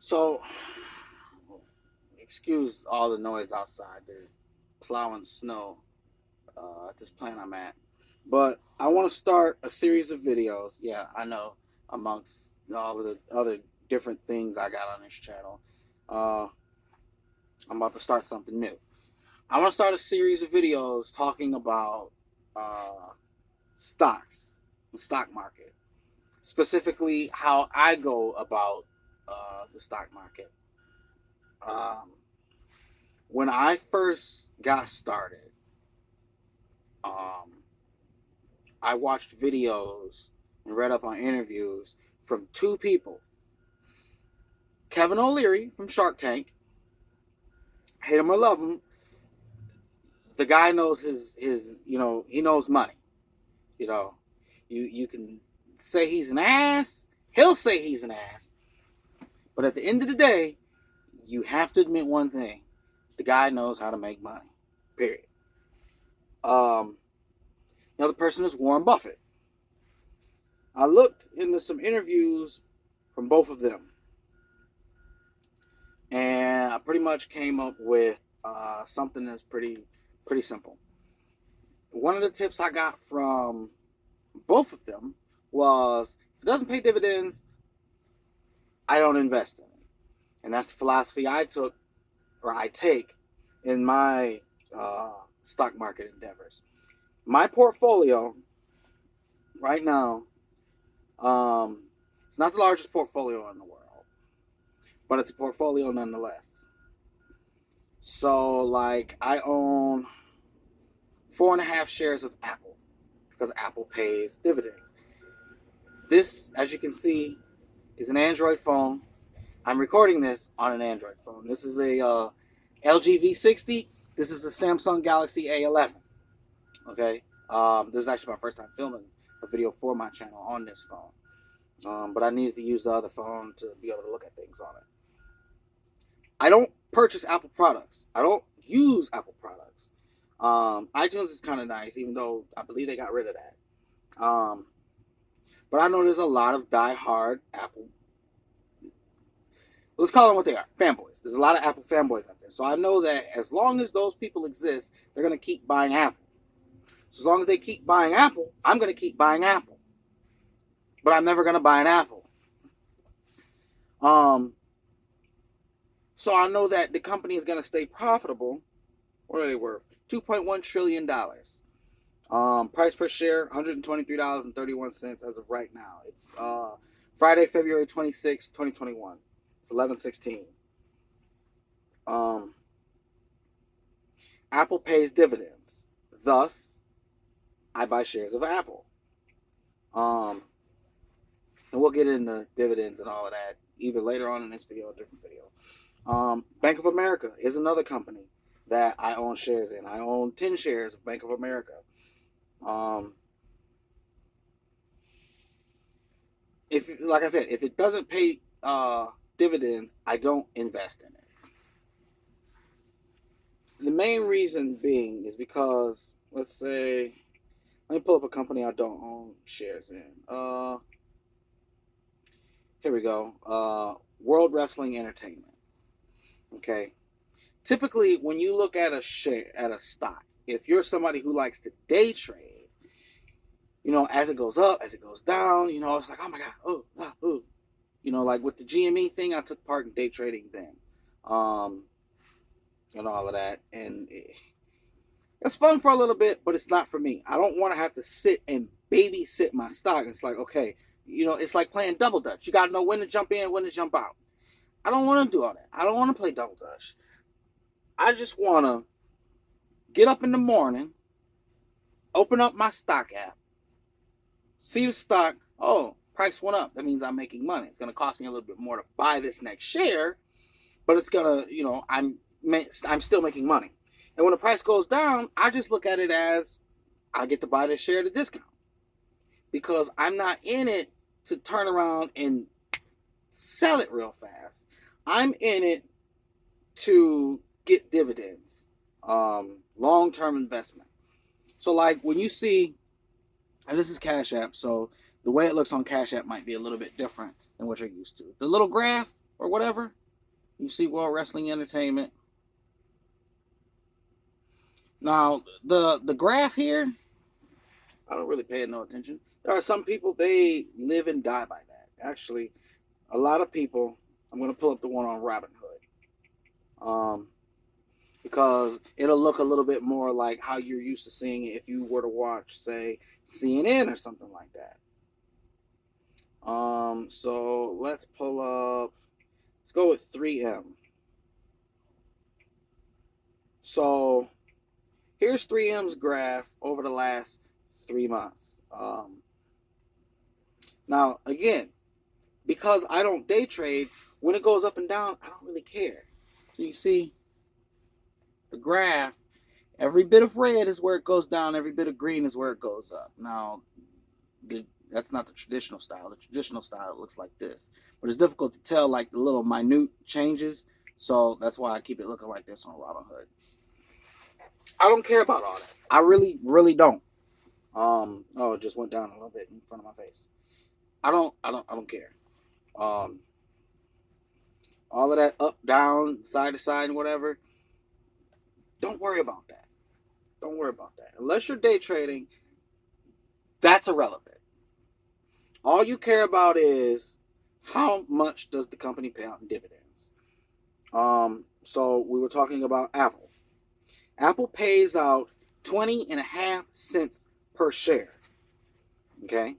So, excuse all the noise outside. They're plowing snow at this plant I'm at. But I want to start a series of videos. Yeah, I know, amongst all of the other different things I got on this channel. Uh, I'm about to start something new. I want to start a series of videos talking about stocks, the stock market, specifically how I go about the stock market. Um, when I first got started, um, I watched videos and read up on interviews from two people. Kevin O'Leary from Shark Tank, hate him or love him, the guy knows his he knows money. You know, you can say he's an ass, he'll say he's an ass, but at the end of the day, you have to admit one thing: the guy knows how to make money. Period. Um, the other person is Warren Buffett. I looked into some interviews from both of them, and I pretty much came up with something that's pretty simple. One of the tips I got from both of them was, if it doesn't pay dividends, I don't invest in it. And that's the philosophy I take in my stock market endeavors. My portfolio right now, it's not the largest portfolio in the world, but it's a portfolio nonetheless. So, like, I own 4.5 shares of Apple because Apple pays dividends. This, as you can see, is an Android phone. I'm recording this on an Android phone. This is a LG V60. This is a Samsung Galaxy A11. Okay, this is actually my first time filming a video for my channel on this phone. But I needed to use the other phone to be able to look at things on it. I don't purchase Apple products. I don't use Apple products. iTunes is kind of nice, even though I believe they got rid of that. But I know there's a lot of die-hard Apple, let's call them what they are, fanboys. There's a lot of Apple fanboys out there. So I know that as long as those people exist, they're going to keep buying Apple. So as long as they keep buying Apple, I'm going to keep buying Apple. But I'm never going to buy an Apple. So I know that the company is going to stay profitable. What are they worth? $2.1 trillion. Price per share, $123.31 as of right now. It's Friday, February 26, 2021. It's 11/16. Apple pays dividends. Thus, I buy shares of Apple. And we'll get into dividends and all of that either later on in this video or a different video. Bank of America is another company that I own shares in. I own 10 shares of Bank of America. Like I said, if it doesn't pay dividends, I don't invest in it. The main reason being is because, let's say, let me pull up a company I don't own shares in. Here we go. World Wrestling Entertainment. Okay. Typically, when you look at a stock, if you're somebody who likes to day trade, as it goes up, as it goes down, it's like, oh my God, oh. Like with the GME thing, I took part in day trading then. And all of that. And it's fun for a little bit, but it's not for me. I don't want to have to sit and babysit my stock. It's like, okay, it's like playing double dutch. You got to know when to jump in, when to jump out. I don't want to do all that. I don't want to play double dutch. I just want to get up in the morning, open up my stock app, see the stock. Oh, price went up. That means I'm making money. It's going to cost me a little bit more to buy this next share, but it's going to, I'm still making money. And when the price goes down, I just look at it as I get to buy this share at a discount, because I'm not in it to turn around and sell it real fast. I'm in it to get dividends, long-term investment. So like when you see, and this is Cash App, so the way it looks on Cash App might be a little bit different than what you're used to. The little graph or whatever, you see World Wrestling Entertainment. Now, the graph here, I don't really pay no attention. There are some people, they live and die by that. Actually, a lot of people, I'm going to pull up the one on Robinhood. Because it'll look a little bit more like how you're used to seeing it if you were to watch, say, CNN or something like that. So let's pull up, let's go with 3M. So here's 3M's graph over the last 3 months. Now, again, because I don't day trade, when it goes up and down, I don't really care. So you see, the graph, every bit of red is where it goes down, every bit of green is where it goes up. Now, that's not the traditional style. The traditional style looks like this. But it's difficult to tell, like, the little minute changes. So that's why I keep it looking like this on Robinhood. I don't care about all that. I really, really don't. Oh, it just went down a little bit in front of my face. I don't care. All of that up, down, side to side, and whatever. Don't worry about that. Don't worry about that. Unless you're day trading, that's irrelevant. All you care about is how much does the company pay out in dividends. So we were talking about Apple. Apple pays out 20.5 cents per share. Okay?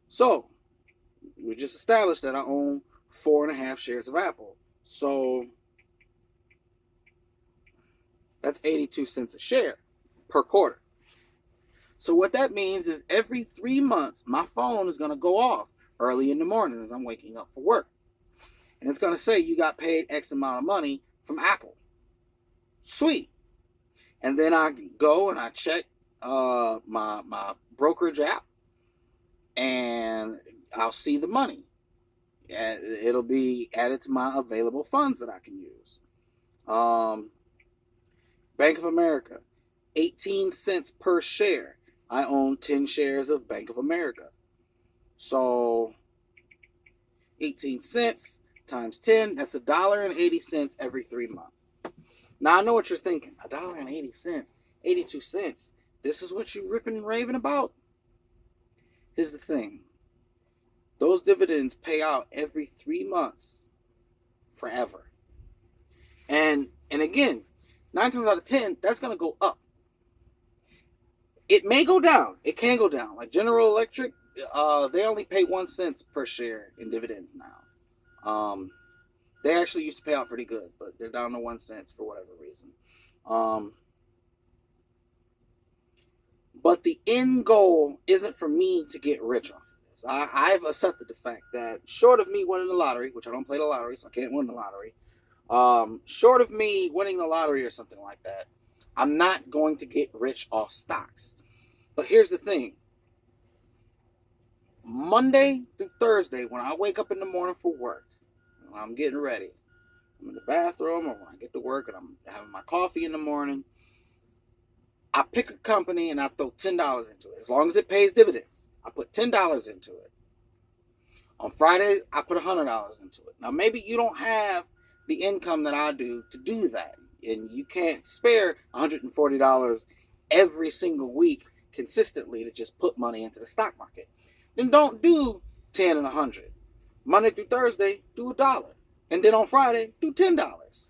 So, we just established that I own 4.5 shares of Apple. So, that's 82 cents a share per quarter. So what that means is every 3 months, my phone is going to go off early in the morning as I'm waking up for work. And it's going to say you got paid X amount of money from Apple. Sweet. And then I go and I check my brokerage app, and I'll see the money. It'll be added to my available funds that I can use. Bank of America, 18 cents per share. I own 10 shares of Bank of America. So 18 cents times 10, that's $1.80 every 3 months. Now I know what you're thinking. $1.80, 82 cents. This is what you're ripping and raving about? Here's the thing. Those dividends pay out every 3 months forever. And again, 9 times out of 10, that's going to go up. It may go down. It can go down. Like General Electric, they only pay 1 cent per share in dividends now. They actually used to pay out pretty good, but they're down to 1 cent for whatever reason. But the end goal isn't for me to get rich off of this. I've accepted the fact that short of me winning the lottery, which I don't play the lottery, so I can't win the lottery, short of me winning the lottery or something like that, I'm not going to get rich off stocks. But here's the thing. Monday through Thursday, when I wake up in the morning for work, when I'm getting ready, I'm in the bathroom, or when I get to work and I'm having my coffee in the morning, I pick a company and I throw $10 into it. As long as it pays dividends, I put $10 into it. On Friday, I put $100 into it. Now, maybe you don't have the income that I do to do that, and you can't spare $140 every single week consistently to just put money into the stock market. Then don't do 10 and 100. Monday through Thursday, do $1. And then on Friday, do $10.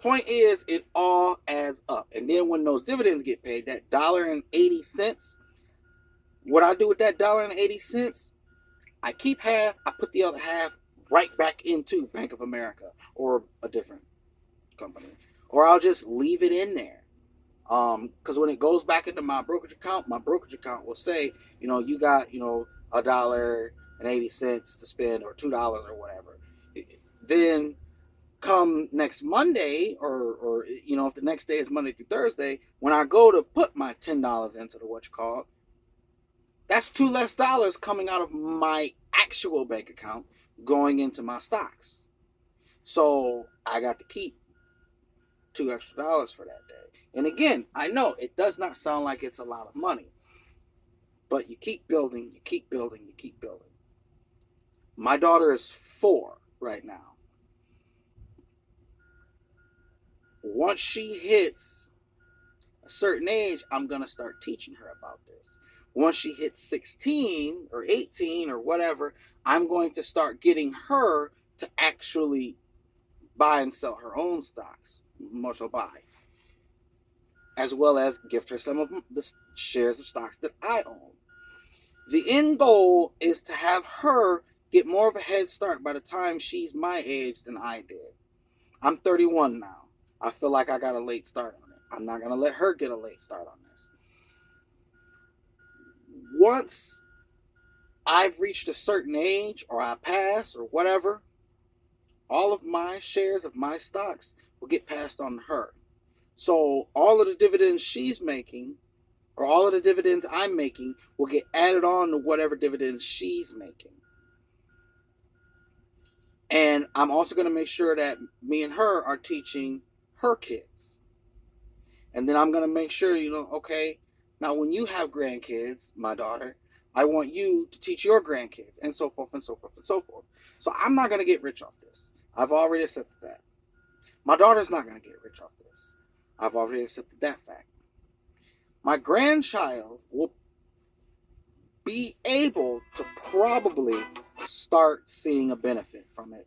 Point is, it all adds up. And then when those dividends get paid, that $1.80, what I do with that $1.80, I keep half, I put the other half right back into Bank of America or a different company. Or I'll just leave it in there. Because when it goes back into my brokerage account will say, you got, $1.80 to spend, or $2 or whatever. Then come next Monday, or if the next day is Monday through Thursday, when I go to put my $10 into the that's $2 less coming out of my actual bank account going into my stocks. So I got to keep $2 extra for that day. And again, I know it does not sound like it's a lot of money, but you keep building, you keep building, you keep building. My daughter is 4 right now. Once she hits a certain age, I'm going to start teaching her about this. Once she hits 16 or 18 or whatever, I'm going to start getting her to actually buy and sell her own stocks, more so buy, as well as gift her some of the shares of stocks that I own. The end goal is to have her get more of a head start by the time she's my age than I did. I'm 31 now. I feel like I got a late start on it. I'm not going to let her get a late start on this. Once I've reached a certain age, or I pass, or whatever, all of my shares of my stocks will get passed on to her. So all of the dividends she's making, or all of the dividends I'm making, will get added on to whatever dividends she's making. And I'm also going to make sure that me and her are teaching her kids. And then I'm going to make sure, okay, now when you have grandkids, my daughter, I want you to teach your grandkids, and so forth and so forth and so forth. So I'm not going to get rich off this. I've already accepted that. My daughter's not going to get rich off this. I've already accepted that fact. My grandchild will be able to probably start seeing a benefit from it,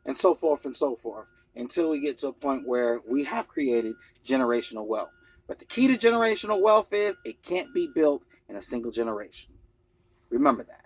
and so forth and so forth, until we get to a point where we have created generational wealth. But the key to generational wealth is it can't be built in a single generation. Remember that.